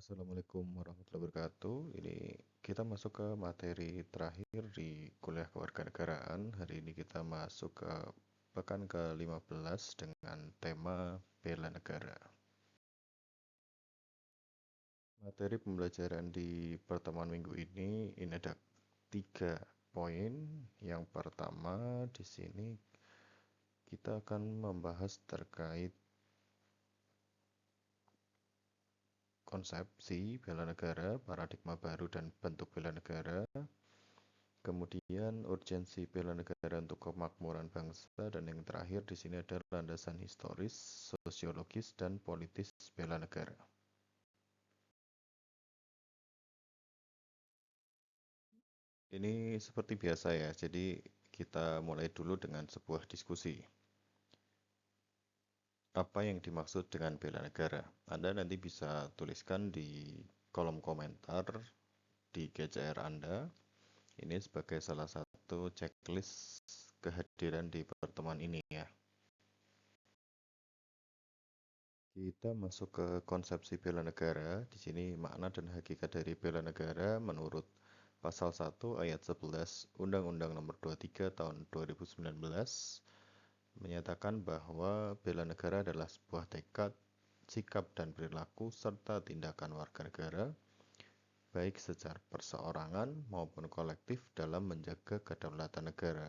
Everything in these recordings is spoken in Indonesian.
Assalamualaikum warahmatullahi wabarakatuh. Ini kita masuk ke materi terakhir di kuliah kewarganegaraan. Hari ini kita masuk ke pekan ke-15 dengan tema bela negara. Materi pembelajaran di pertemuan minggu ini ada 3 poin. Yang pertama di sini kita akan membahas terkait konsepsi bela negara, paradigma baru dan bentuk bela negara. Kemudian urgensi bela negara untuk kemakmuran bangsa, dan yang terakhir di sini ada landasan historis, sosiologis dan politis bela negara. Ini seperti biasa ya, jadi kita mulai dulu dengan sebuah diskusi. Apa yang dimaksud dengan bela negara? Anda nanti bisa tuliskan di kolom komentar di GCR Anda. Ini sebagai salah satu checklist kehadiran di pertemuan ini ya. Kita masuk ke konsepsi bela negara. Di sini makna dan hakikat dari bela negara menurut pasal 1 ayat 11 Undang-Undang Nomor 23 Tahun 2019 menyatakan bahwa bela negara adalah sebuah tekad, sikap dan perilaku serta tindakan warga negara baik secara perseorangan maupun kolektif dalam menjaga kedaulatan negara,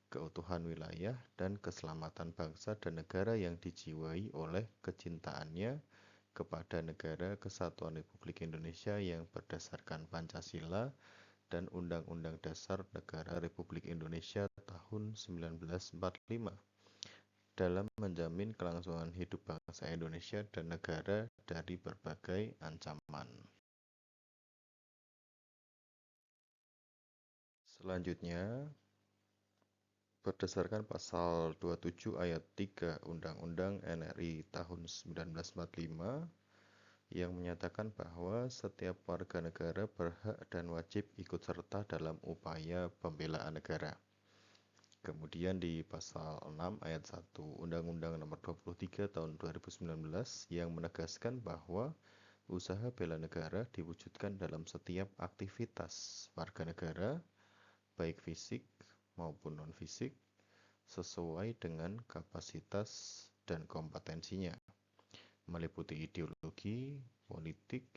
keutuhan wilayah, dan keselamatan bangsa dan negara yang dijiwai oleh kecintaannya kepada negara kesatuan Republik Indonesia yang berdasarkan Pancasila dan Undang-Undang Dasar Negara Republik Indonesia tahun 1945 dalam menjamin kelangsungan hidup bangsa Indonesia dan negara dari berbagai ancaman. Selanjutnya, berdasarkan pasal 27 ayat 3 Undang-Undang NRI tahun 1945 yang menyatakan bahwa setiap warga negara berhak dan wajib ikut serta dalam upaya pembelaan negara. Kemudian di pasal 6 ayat 1 Undang-Undang Nomor 23 Tahun 2019 yang menegaskan bahwa usaha bela negara diwujudkan dalam setiap aktivitas warga negara, baik fisik maupun non-fisik, sesuai dengan kapasitas dan kompetensinya, meliputi ideologi, politik,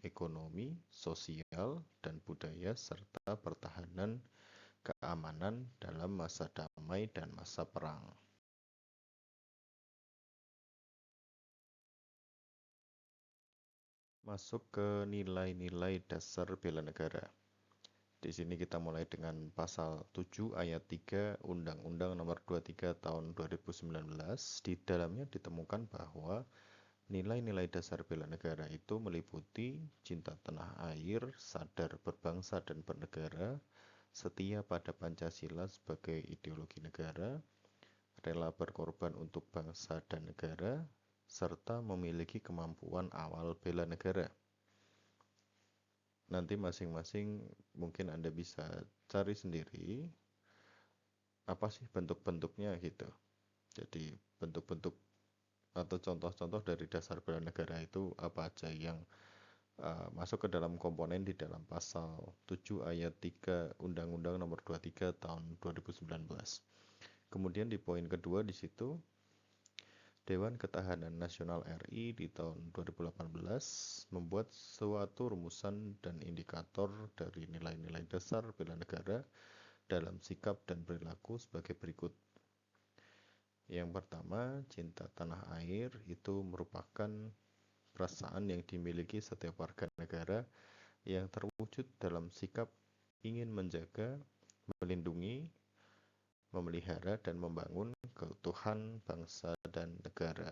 ekonomi, sosial, dan budaya, serta pertahanan keamanan dalam masa damai dan masa perang. Masuk ke nilai-nilai dasar bela negara. Di sini kita mulai dengan pasal 7 ayat 3 Undang-Undang Nomor 23 Tahun 2019. Di dalamnya ditemukan bahwa nilai-nilai dasar bela negara itu meliputi cinta tanah air, sadar berbangsa dan bernegara, setia pada Pancasila sebagai ideologi negara, rela berkorban untuk bangsa dan negara, serta memiliki kemampuan awal bela negara. Nanti masing-masing mungkin Anda bisa cari sendiri apa sih bentuk-bentuknya gitu. Jadi bentuk-bentuk atau contoh-contoh dari dasar bela negara itu apa aja yang masuk ke dalam komponen di dalam pasal 7 ayat 3 Undang-Undang Nomor 23 Tahun 2019. Kemudian di poin kedua di situ Dewan Ketahanan Nasional RI di tahun 2018 membuat suatu rumusan dan indikator dari nilai-nilai dasar bela negara dalam sikap dan perilaku sebagai berikut. Yang pertama, cinta tanah air itu merupakan perasaan yang dimiliki setiap warga negara yang terwujud dalam sikap ingin menjaga, melindungi, memelihara, dan membangun keutuhan bangsa dan negara.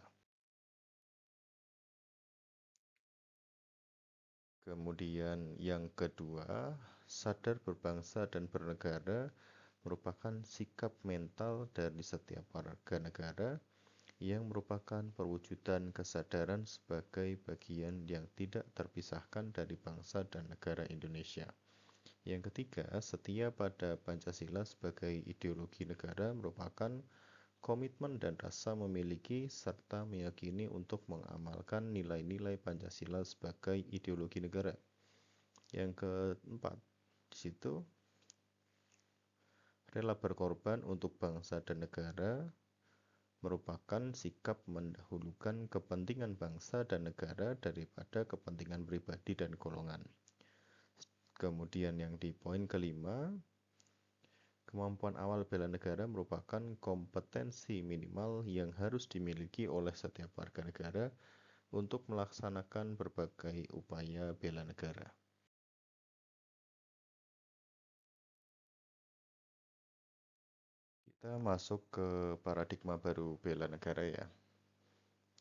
Kemudian yang kedua, sadar berbangsa dan bernegara merupakan sikap mental dari setiap warga negara yang merupakan perwujudan kesadaran sebagai bagian yang tidak terpisahkan dari bangsa dan negara Indonesia. Yang ketiga, setia pada Pancasila sebagai ideologi negara merupakan komitmen dan rasa memiliki serta meyakini untuk mengamalkan nilai-nilai Pancasila sebagai ideologi negara. Yang keempat, di situ rela berkorban untuk bangsa dan negara merupakan sikap mendahulukan kepentingan bangsa dan negara daripada kepentingan pribadi dan golongan. Kemudian yang di poin kelima, kemampuan awal bela negara merupakan kompetensi minimal yang harus dimiliki oleh setiap warga negara untuk melaksanakan berbagai upaya bela negara. Kita masuk ke paradigma baru bela negara ya.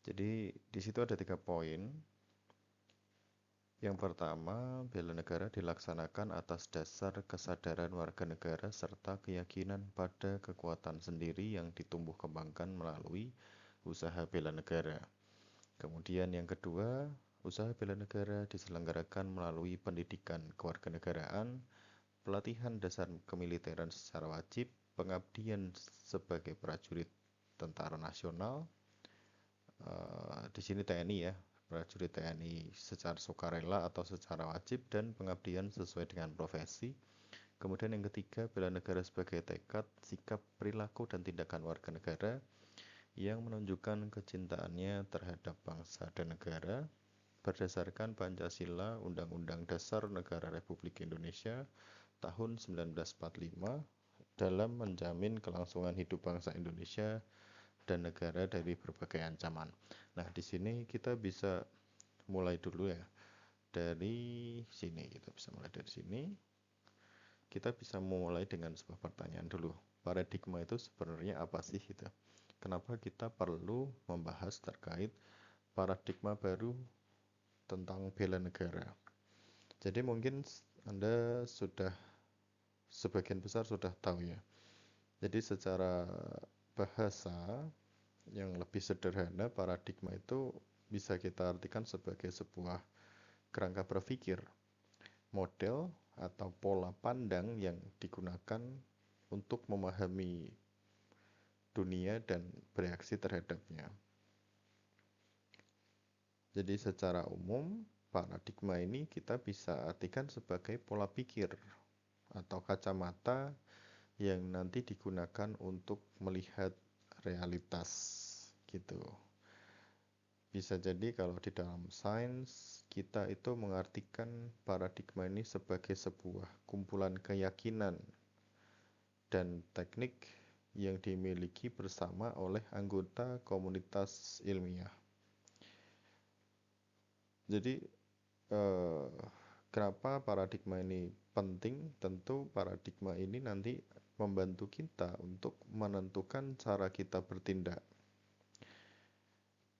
Jadi di situ ada 3 poin. Yang pertama, bela negara dilaksanakan atas dasar kesadaran warga negara serta keyakinan pada kekuatan sendiri yang ditumbuh kembangkan melalui usaha bela negara. Kemudian yang kedua, usaha bela negara diselenggarakan melalui pendidikan kewarganegaraan, pelatihan dasar kemiliteran secara wajib, pengabdian sebagai prajurit tentara nasional, di sini TNI ya, prajurit TNI secara sukarela atau secara wajib, dan pengabdian sesuai dengan profesi. Kemudian yang ketiga, bela negara sebagai tekad, sikap, perilaku, dan tindakan warga negara yang menunjukkan kecintaannya terhadap bangsa dan negara berdasarkan Pancasila, Undang-Undang Dasar Negara Republik Indonesia tahun 1945 dalam menjamin kelangsungan hidup bangsa Indonesia dan negara dari berbagai ancaman. Nah, di sini kita bisa mulai dulu ya. Dari sini kita bisa mulai dari sini. Kita bisa mulai dengan sebuah pertanyaan dulu. Paradigma itu sebenarnya apa sih gitu? Kenapa kita perlu membahas terkait paradigma baru tentang bela negara? Jadi mungkin Anda sudah sebagian besar sudah tahu ya. Jadi secara bahasa yang lebih sederhana, paradigma itu bisa kita artikan sebagai sebuah kerangka berpikir, model atau pola pandang yang digunakan untuk memahami dunia dan bereaksi terhadapnya. Jadi secara umum, paradigma ini kita bisa artikan sebagai pola pikir atau kacamata yang nanti digunakan untuk melihat realitas gitu. Bisa jadi kalau di dalam sains kita itu mengartikan paradigma ini sebagai sebuah kumpulan keyakinan dan teknik yang dimiliki bersama oleh anggota komunitas ilmiah. Jadi kenapa paradigma ini penting? Tentu paradigma ini nanti membantu kita untuk menentukan cara kita bertindak.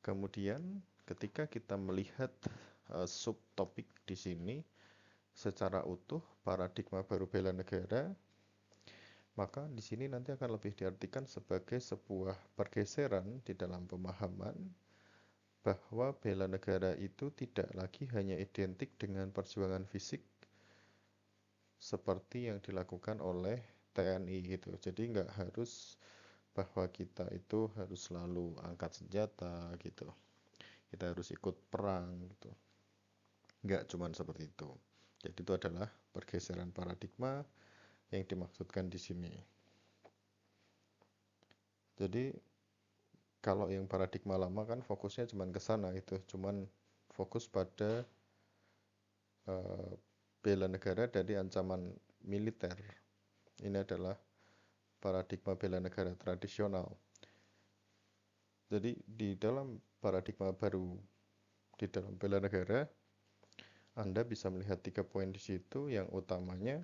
Kemudian ketika kita melihat subtopik di sini secara utuh, paradigma baru bela negara, maka di sini nanti akan lebih diartikan sebagai sebuah pergeseran di dalam pemahaman bahwa bela negara itu tidak lagi hanya identik dengan perjuangan fisik seperti yang dilakukan oleh TNI gitu. Jadi nggak harus bahwa kita itu harus selalu angkat senjata gitu. Kita harus ikut perang gitu. Nggak cuman seperti itu. Jadi itu adalah pergeseran paradigma yang dimaksudkan di sini. Jadi kalau yang paradigma lama kan fokusnya cuman ke sana itu, cuman fokus pada bela negara dari ancaman militer. Ini adalah paradigma bela negara tradisional. Jadi di dalam paradigma baru di dalam bela negara, Anda bisa melihat 3 poin di situ. Yang utamanya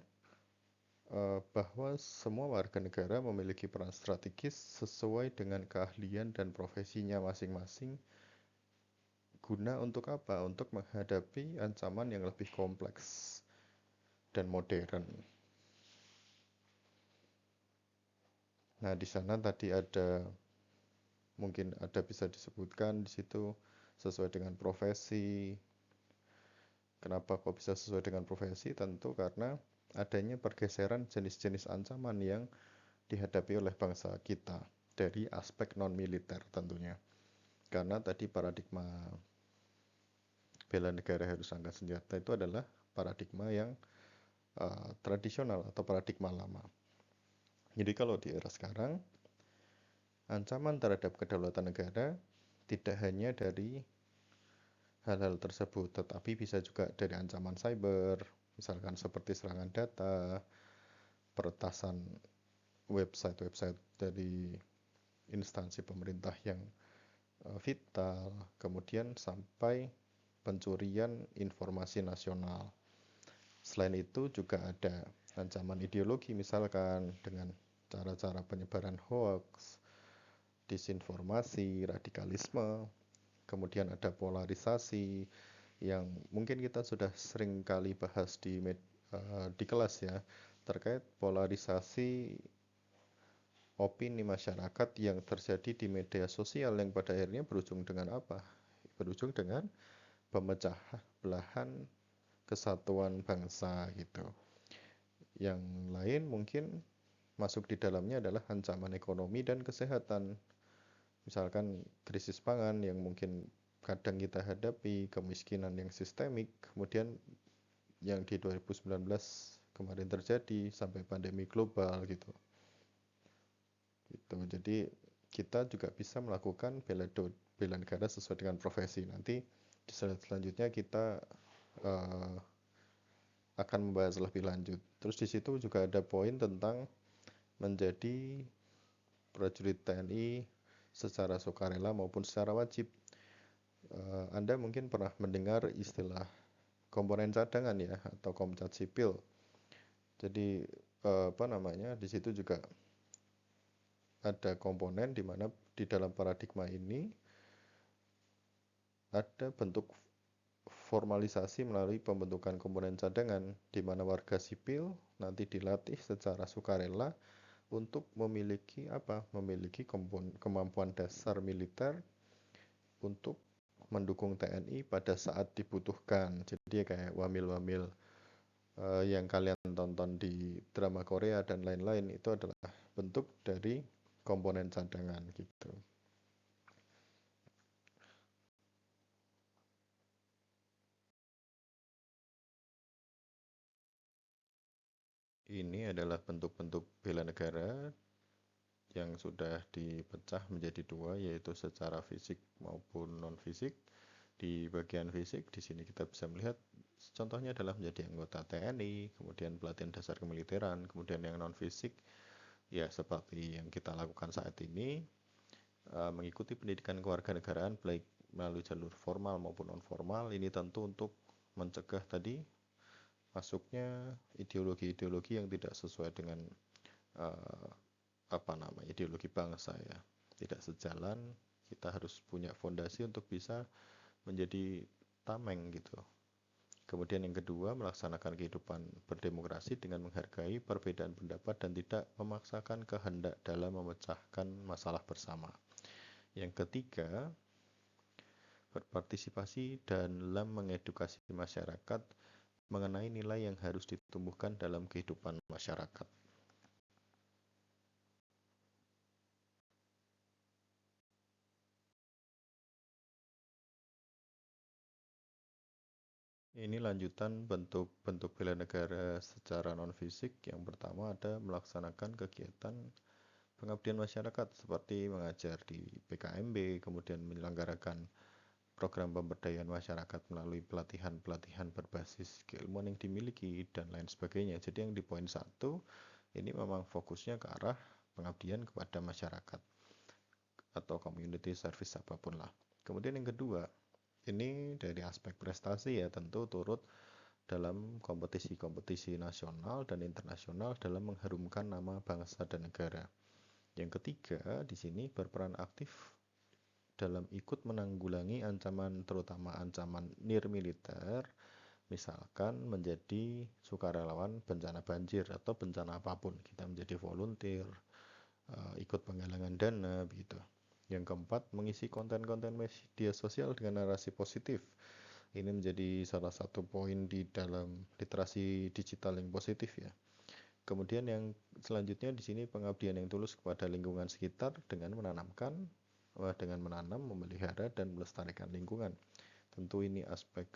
bahwa semua warga negara memiliki peran strategis sesuai dengan keahlian dan profesinya masing-masing. Guna untuk apa? Untuk menghadapi ancaman yang lebih kompleks dan modern. Nah, di sana tadi mungkin ada bisa disebutkan di situ sesuai dengan profesi. Kenapa kok bisa sesuai dengan profesi? Tentu karena adanya pergeseran jenis-jenis ancaman yang dihadapi oleh bangsa kita. dari aspek non-militer tentunya. Karena tadi paradigma bela negara harus angkat senjata itu adalah paradigma yang tradisional atau paradigma lama. Jadi kalau di era sekarang, ancaman terhadap kedaulatan negara tidak hanya dari hal-hal tersebut, tetapi bisa juga dari ancaman cyber, misalkan seperti serangan data, peretasan website-website dari instansi pemerintah yang vital, kemudian sampai pencurian informasi nasional. Selain itu juga ada ancaman ideologi, misalkan dengan cara-cara penyebaran hoax, disinformasi, radikalisme, kemudian ada polarisasi yang mungkin kita sudah sering kali bahas di kelas ya, terkait polarisasi opini masyarakat yang terjadi di media sosial yang pada akhirnya berujung dengan apa? Berujung dengan pemecah belahan kesatuan bangsa gitu. Yang lain mungkin masuk di dalamnya adalah ancaman ekonomi dan kesehatan. Misalkan krisis pangan yang mungkin kadang kita hadapi, kemiskinan yang sistemik, kemudian yang di 2019 kemarin terjadi sampai pandemi global gitu. Jadi kita juga bisa melakukan bela negara sesuai dengan profesi. Nanti di slide selanjutnya kita akan membahas lebih lanjut. Terus di situ juga ada poin tentang menjadi prajurit TNI secara sukarela maupun secara wajib. Anda mungkin pernah mendengar istilah komponen cadangan ya, atau komcat sipil. Jadi di situ juga ada komponen di mana di dalam paradigma ini ada bentuk formalisasi melalui pembentukan komponen cadangan, di mana warga sipil nanti dilatih secara sukarela untuk memiliki kemampuan dasar militer untuk mendukung TNI pada saat dibutuhkan. Jadi kayak wamil-wamil yang kalian tonton di drama Korea dan lain-lain, itu adalah bentuk dari komponen cadangan gitu. Ini adalah bentuk-bentuk bela negara yang sudah dipecah menjadi dua, yaitu secara fisik maupun non-fisik. Di bagian fisik, di sini kita bisa melihat contohnya adalah menjadi anggota TNI, kemudian pelatihan dasar kemiliteran, kemudian yang non-fisik, ya seperti yang kita lakukan saat ini, mengikuti pendidikan kewarganegaraan baik melalui jalur formal maupun non-formal. Ini tentu untuk mencegah tadi masuknya ideologi-ideologi yang tidak sesuai dengan ideologi bangsa ya, tidak sejalan. Kita harus punya fondasi untuk bisa menjadi tameng gitu. Kemudian yang kedua, melaksanakan kehidupan berdemokrasi dengan menghargai perbedaan pendapat dan tidak memaksakan kehendak dalam memecahkan masalah bersama. Yang ketiga, berpartisipasi dalam mengedukasi masyarakat mengenai nilai yang harus ditumbuhkan dalam kehidupan masyarakat. Ini lanjutan bentuk-bentuk bela negara secara non-fisik. Yang pertama ada melaksanakan kegiatan pengabdian masyarakat seperti mengajar di PKMB, kemudian menyelenggarakan program pemberdayaan masyarakat melalui pelatihan-pelatihan berbasis keilmuan yang dimiliki dan lain sebagainya. Jadi yang di poin 1 ini memang fokusnya ke arah pengabdian kepada masyarakat atau community service apapun lah. Kemudian yang kedua, ini dari aspek prestasi ya, tentu turut dalam kompetisi-kompetisi nasional dan internasional dalam mengharumkan nama bangsa dan negara. Yang ketiga, di sini berperan aktif dalam ikut menanggulangi ancaman, terutama ancaman nirmiliter, misalkan menjadi sukarelawan bencana banjir atau bencana apapun. Kita menjadi volunteer, ikut penggalangan dana begitu. Yang keempat, mengisi konten-konten media sosial dengan narasi positif. Ini menjadi salah satu poin di dalam literasi digital yang positif ya. Kemudian yang selanjutnya di sini pengabdian yang tulus kepada lingkungan sekitar dengan menanam, memelihara dan melestarikan lingkungan. Tentu ini aspek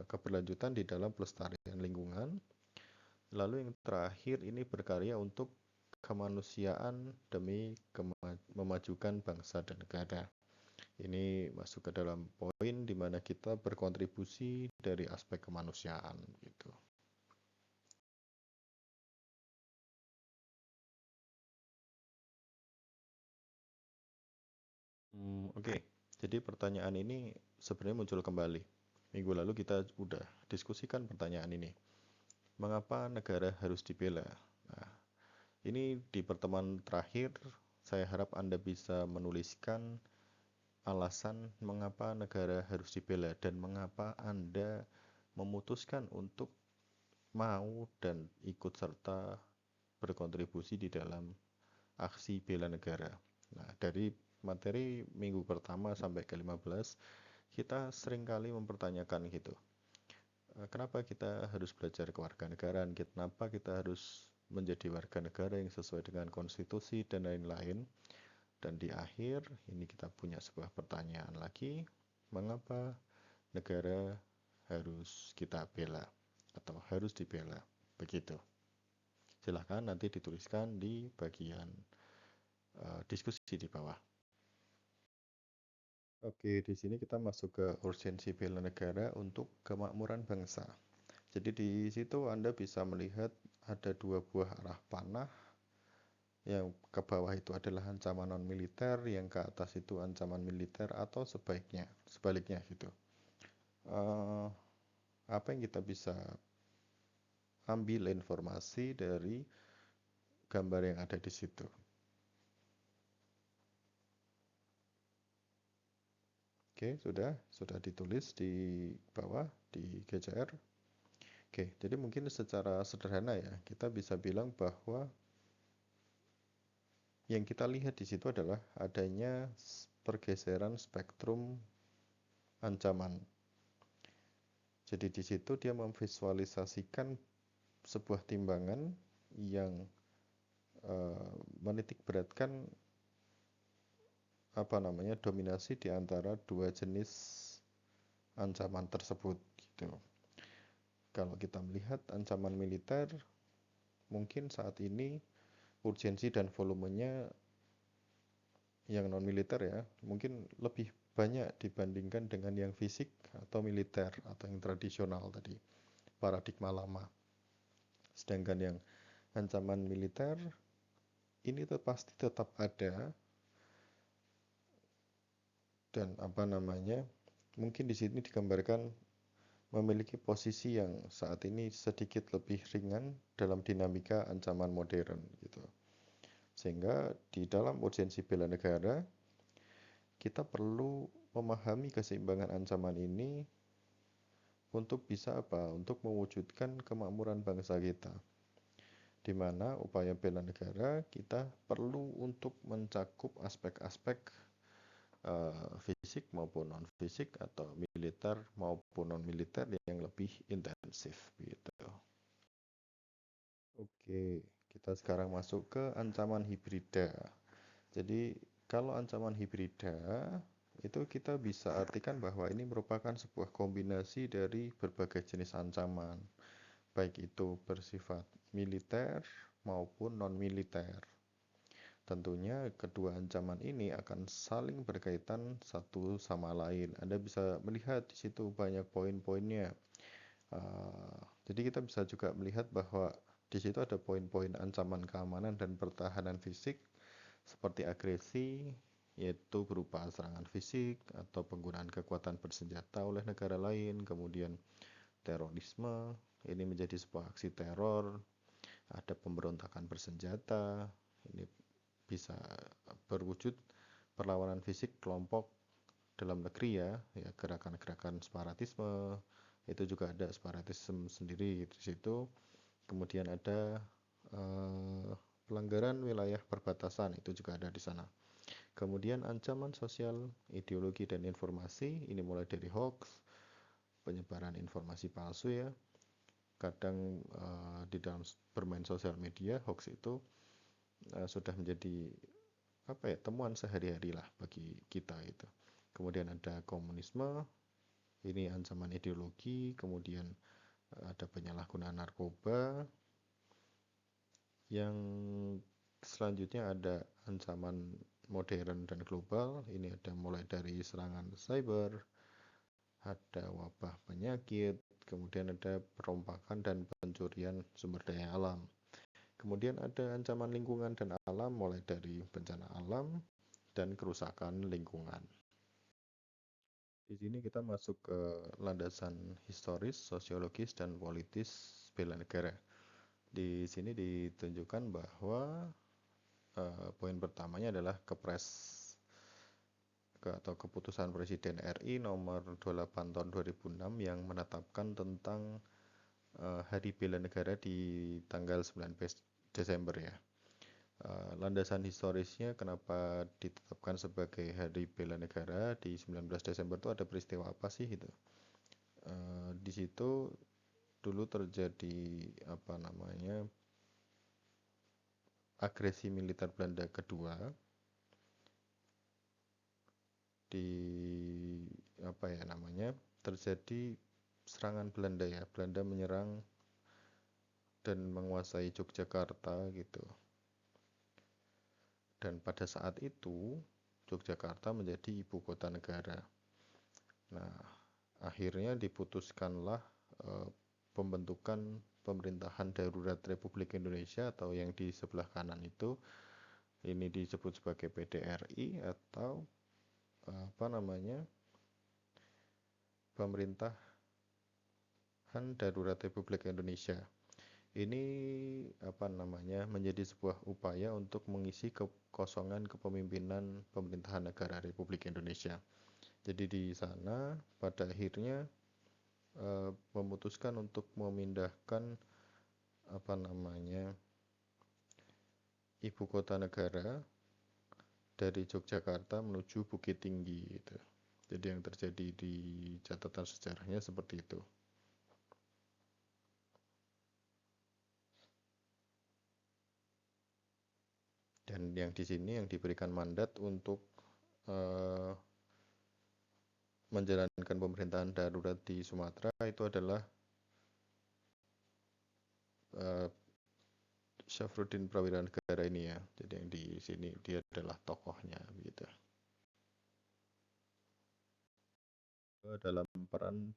keberlanjutan di dalam pelestarian lingkungan. Lalu yang terakhir ini berkarya untuk kemanusiaan demi memajukan bangsa dan negara. Ini masuk ke dalam poin di mana kita berkontribusi dari aspek kemanusiaan gitu. Oke. Jadi pertanyaan ini sebenarnya muncul kembali. Minggu lalu kita udah diskusikan pertanyaan ini. Mengapa negara harus dibela? Nah, ini di pertemuan terakhir saya harap Anda bisa menuliskan alasan mengapa negara harus dibela dan mengapa Anda memutuskan untuk mau dan ikut serta berkontribusi di dalam aksi bela negara. Nah, dari materi minggu pertama sampai ke-15, kita seringkali mempertanyakan gitu. Kenapa kita harus belajar kewarganegaraan? Kenapa kita harus menjadi warga negara yang sesuai dengan konstitusi dan lain-lain? Dan di akhir ini kita punya sebuah pertanyaan lagi, mengapa negara harus kita bela atau harus dibela? Begitu. Silahkan nanti dituliskan di bagian diskusi di bawah. Oke, di sini kita masuk ke urgensi bela negara untuk kemakmuran bangsa. Jadi di situ Anda bisa melihat ada dua buah arah panah. Yang ke bawah itu adalah ancaman non-militer, yang ke atas itu ancaman militer atau sebaliknya gitu. Apa yang kita bisa ambil informasi dari gambar yang ada di situ? Oke, sudah ditulis di bawah di GCR. Oke, jadi mungkin secara sederhana ya, kita bisa bilang bahwa yang kita lihat di situ adalah adanya pergeseran spektrum ancaman. Jadi di situ dia memvisualisasikan sebuah timbangan yang menitik beratkan dominasi di antara dua jenis ancaman tersebut gitu. Kalau kita melihat ancaman militer, mungkin saat ini urgensi dan volumenya yang non militer ya, mungkin lebih banyak dibandingkan dengan yang fisik atau militer atau yang tradisional tadi, paradigma lama. Sedangkan yang ancaman militer ini pasti tetap ada, dan mungkin di sini digambarkan memiliki posisi yang saat ini sedikit lebih ringan dalam dinamika ancaman modern gitu. Sehingga di dalam urgensi bela negara kita perlu memahami keseimbangan ancaman ini untuk bisa untuk mewujudkan kemakmuran bangsa kita, di mana upaya bela negara kita perlu untuk mencakup aspek-aspek fisik maupun non-fisik atau militer maupun non-militer yang lebih intensif gitu. Oke, kita sekarang masuk ke ancaman hibrida. Jadi kalau ancaman hibrida itu kita bisa artikan bahwa ini merupakan sebuah kombinasi dari berbagai jenis ancaman, baik itu bersifat militer maupun non-militer. Tentunya kedua ancaman ini akan saling berkaitan satu sama lain. Anda bisa melihat di situ banyak poin-poinnya. Jadi kita bisa juga melihat bahwa di situ ada poin-poin ancaman keamanan dan pertahanan fisik seperti agresi, yaitu berupa serangan fisik atau penggunaan kekuatan bersenjata oleh negara lain, kemudian terorisme, ini menjadi sebuah aksi teror, ada pemberontakan bersenjata, ini bisa berwujud perlawanan fisik kelompok dalam negeri ya gerakan-gerakan separatisme, itu juga ada separatisme sendiri di situ. Kemudian ada pelanggaran wilayah perbatasan, itu juga ada di sana. Kemudian ancaman sosial, ideologi dan informasi, ini mulai dari hoax, penyebaran informasi palsu ya, kadang di dalam bermain sosial media hoax itu sudah menjadi temuan sehari-hari lah bagi kita itu. Kemudian ada komunisme, ini ancaman ideologi, kemudian ada penyalahgunaan narkoba, yang selanjutnya ada ancaman modern dan global. Ini ada mulai dari serangan cyber, ada wabah penyakit, kemudian ada perompakan dan pencurian sumber daya alam. Kemudian ada ancaman lingkungan dan alam, mulai dari bencana alam dan kerusakan lingkungan. Di sini kita masuk ke landasan historis, sosiologis, dan politis bela negara. Di sini ditunjukkan bahwa poin pertamanya adalah atau keputusan Presiden RI nomor 28 tahun 2006 yang menetapkan tentang Hari Bela Negara di tanggal 19 Desember ya. Landasan historisnya kenapa ditetapkan sebagai Hari Bela Negara di 19 Desember itu ada peristiwa apa sih itu? Di situ dulu terjadi agresi militer Belanda kedua terjadi serangan Belanda ya. Belanda menyerang dan menguasai Yogyakarta gitu. Dan pada saat itu Yogyakarta menjadi ibu kota negara. Nah, akhirnya diputuskanlah pembentukan pemerintahan darurat Republik Indonesia, atau yang di sebelah kanan itu ini disebut sebagai PDRI atau Pemerintahan Darurat Republik Indonesia. Ini menjadi sebuah upaya untuk mengisi kekosongan kepemimpinan pemerintahan negara Republik Indonesia. Jadi di sana pada akhirnya memutuskan untuk memindahkan ibu kota negara dari Yogyakarta menuju Bukit Tinggi gitu. Jadi yang terjadi di catatan sejarahnya seperti itu. Dan yang di sini yang diberikan mandat untuk menjalankan pemerintahan darurat di Sumatera itu adalah Syafruddin Prawira Negara ini ya. Jadi yang di sini dia adalah tokohnya gitu. Dalam peran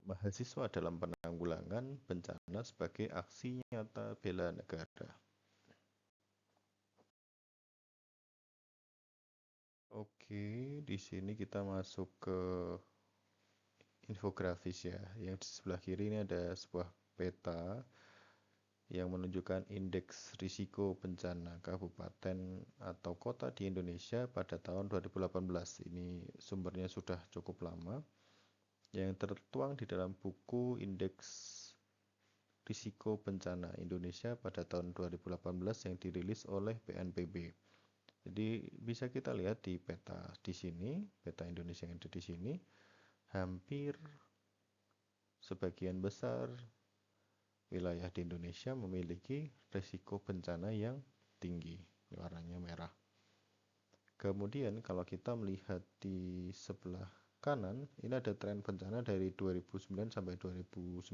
mahasiswa dalam penanggulangan bencana sebagai aksi nyata bela negara. Oke, di sini kita masuk ke infografis ya. Yang di sebelah kiri ini ada sebuah peta yang menunjukkan indeks risiko bencana kabupaten atau kota di Indonesia pada tahun 2018. Ini sumbernya sudah cukup lama, yang tertuang di dalam buku Indeks Risiko Bencana Indonesia pada tahun 2018 yang dirilis oleh BNPB. Jadi bisa kita lihat di peta di sini, peta Indonesia yang ada di sini, hampir sebagian besar wilayah di Indonesia memiliki risiko bencana yang tinggi, warnanya merah. Kemudian kalau kita melihat di sebelah kanan, ini ada tren bencana dari 2009 sampai 2019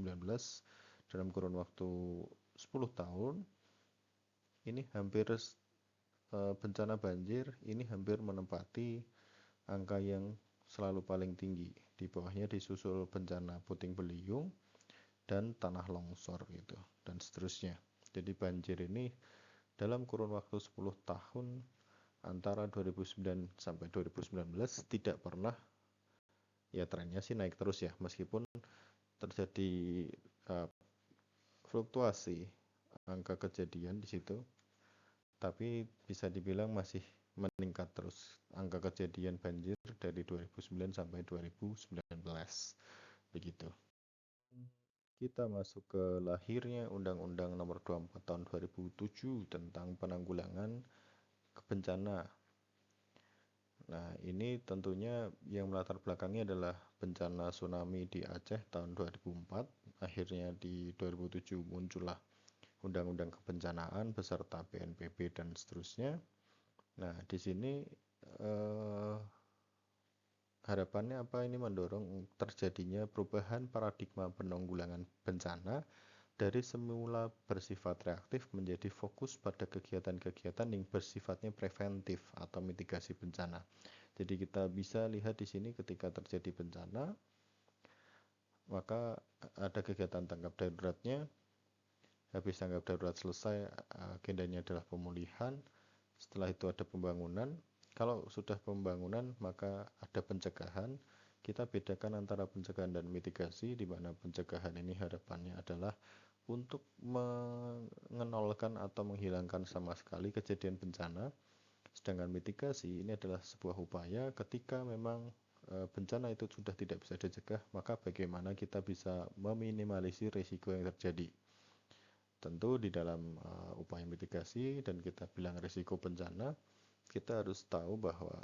dalam kurun waktu 10 tahun. Ini hampir bencana banjir ini hampir menempati angka yang selalu paling tinggi. Di bawahnya disusul bencana puting beliung dan tanah longsor gitu, dan seterusnya. Jadi banjir ini dalam kurun waktu 10 tahun antara 2009 sampai 2019 tidak pernah, ya trennya sih naik terus ya, meskipun terjadi fluktuasi angka kejadian di situ, tapi bisa dibilang masih meningkat terus angka kejadian banjir dari 2009 sampai 2019 begitu. Kita masuk ke lahirnya Undang-Undang Nomor 24 Tahun 2007 tentang penanggulangan bencana. Nah, ini tentunya yang melatar belakangnya adalah bencana tsunami di Aceh tahun 2004. akhirnya di 2007 muncullah Undang-Undang Kebencanaan beserta PNPB dan seterusnya. Nah, di sini harapannya apa, ini mendorong terjadinya perubahan paradigma penanggulangan bencana dari semula bersifat reaktif menjadi fokus pada kegiatan-kegiatan yang bersifatnya preventif atau mitigasi bencana. Jadi kita bisa lihat di sini ketika terjadi bencana, maka ada kegiatan tanggap daruratnya. Habis tanggap darurat selesai, agendanya adalah pemulihan. Setelah itu ada pembangunan. Kalau sudah pembangunan, maka ada pencegahan. Kita bedakan antara pencegahan dan mitigasi, di mana pencegahan ini harapannya adalah untuk mengenolkan atau menghilangkan sama sekali kejadian bencana. Sedangkan mitigasi ini adalah sebuah upaya ketika memang bencana itu sudah tidak bisa dicegah, maka bagaimana kita bisa meminimalisir risiko yang terjadi. Tentu di dalam upaya mitigasi dan kita bilang risiko bencana, kita harus tahu bahwa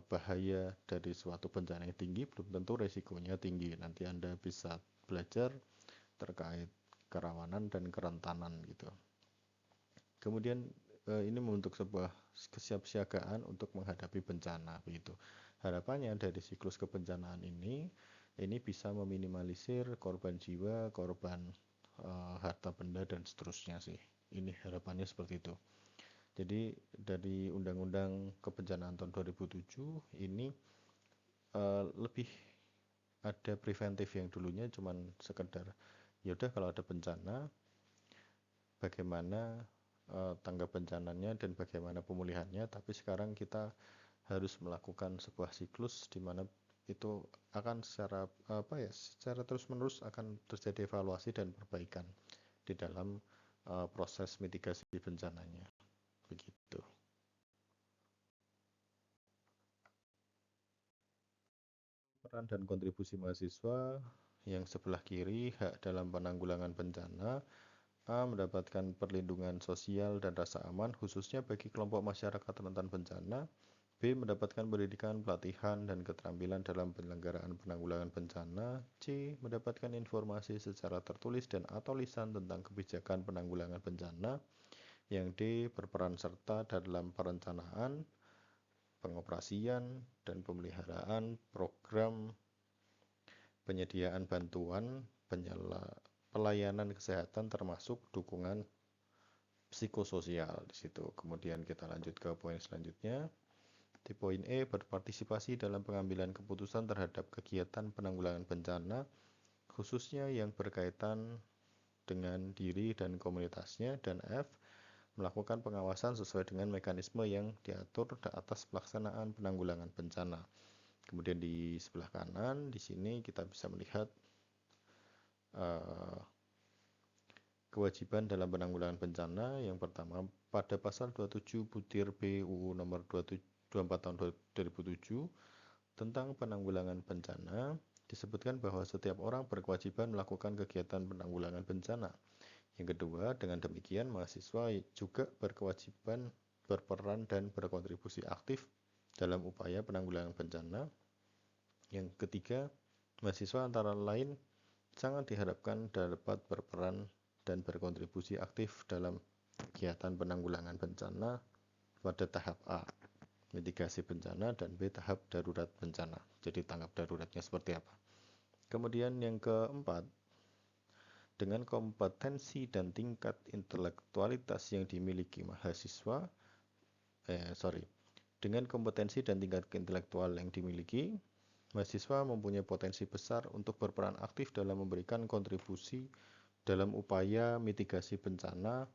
bahaya dari suatu bencana yang tinggi belum tentu risikonya tinggi. Nanti Anda bisa belajar terkait kerawanan dan kerentanan gitu. Kemudian ini membentuk sebuah kesiapsiagaan untuk menghadapi bencana begitu. Harapannya dari siklus kebencanaan ini bisa meminimalisir korban jiwa, korban harta benda dan seterusnya sih. Ini harapannya seperti itu. Jadi dari Undang-Undang Kebencanaan tahun 2007 ini lebih ada preventif, yang dulunya cuman sekedar yaudah kalau ada bencana bagaimana tanggap bencananya dan bagaimana pemulihannya, tapi sekarang kita harus melakukan sebuah siklus di mana itu akan secara terus-menerus akan terjadi evaluasi dan perbaikan di dalam proses mitigasi bencananya. Begitu. Peran dan kontribusi mahasiswa yang sebelah kiri, hak dalam penanggulangan bencana. A. Mendapatkan perlindungan sosial dan rasa aman khususnya bagi kelompok masyarakat rentan bencana. B. Mendapatkan pendidikan, pelatihan, dan keterampilan dalam penyelenggaraan penanggulangan bencana. C. Mendapatkan informasi secara tertulis dan atau lisan tentang kebijakan penanggulangan bencana. Yang D. Berperan serta dalam perencanaan, pengoperasian, dan pemeliharaan program penyediaan bantuan, pelayanan kesehatan termasuk dukungan psikososial di situ. Kemudian kita lanjut ke poin selanjutnya. Di poin E, berpartisipasi dalam pengambilan keputusan terhadap kegiatan penanggulangan bencana, khususnya yang berkaitan dengan diri dan komunitasnya. Dan F, melakukan pengawasan sesuai dengan mekanisme yang diatur atas pelaksanaan penanggulangan bencana. Kemudian di sebelah kanan, di sini kita bisa melihat kewajiban dalam penanggulangan bencana. Yang pertama, pada pasal 27 butir B UU nomor 24 tahun 2007 tentang penanggulangan bencana disebutkan bahwa setiap orang berkewajiban melakukan kegiatan penanggulangan bencana. Yang kedua, dengan demikian mahasiswa juga berkewajiban berperan dan berkontribusi aktif dalam upaya penanggulangan bencana. Yang ketiga, mahasiswa antara lain sangat diharapkan dapat berperan dan berkontribusi aktif dalam kegiatan penanggulangan bencana pada tahap A, mitigasi bencana, dan B, tahap darurat bencana. Jadi tanggap daruratnya seperti apa. Kemudian yang keempat, dengan kompetensi dan tingkat intelektualitas yang dimiliki mahasiswa, dengan kompetensi dan tingkat intelektual yang dimiliki, mahasiswa mempunyai potensi besar untuk berperan aktif dalam memberikan kontribusi dalam upaya mitigasi bencana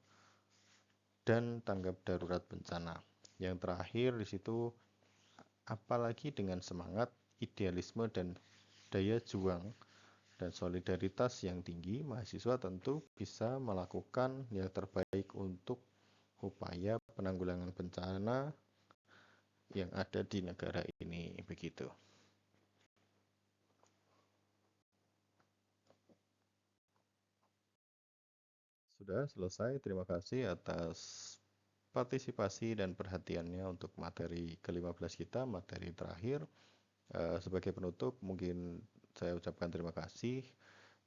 dan tanggap darurat bencana. Yang terakhir di situ, apalagi dengan semangat, idealisme, dan daya juang dan solidaritas yang tinggi, mahasiswa tentu bisa melakukan yang terbaik untuk upaya penanggulangan bencana yang ada di negara ini. Begitu. Sudah selesai. Terima kasih atas partisipasi dan perhatiannya untuk materi ke-15 kita, materi terakhir. Sebagai penutup, mungkin saya ucapkan terima kasih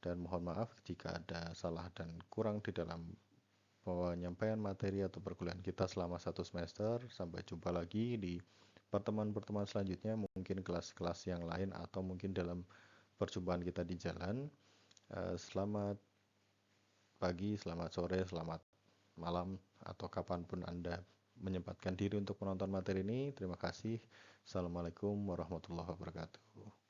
dan mohon maaf jika ada salah dan kurang di dalam penyampaian materi atau perkuliahan kita selama 1 semester. Sampai jumpa lagi di pertemuan-pertemuan selanjutnya, mungkin kelas-kelas yang lain atau mungkin dalam perjumpaan kita di jalan. Selamat pagi, selamat sore, selamat malam, atau kapanpun Anda menyempatkan diri untuk menonton materi ini. Terima kasih. Assalamualaikum warahmatullahi wabarakatuh.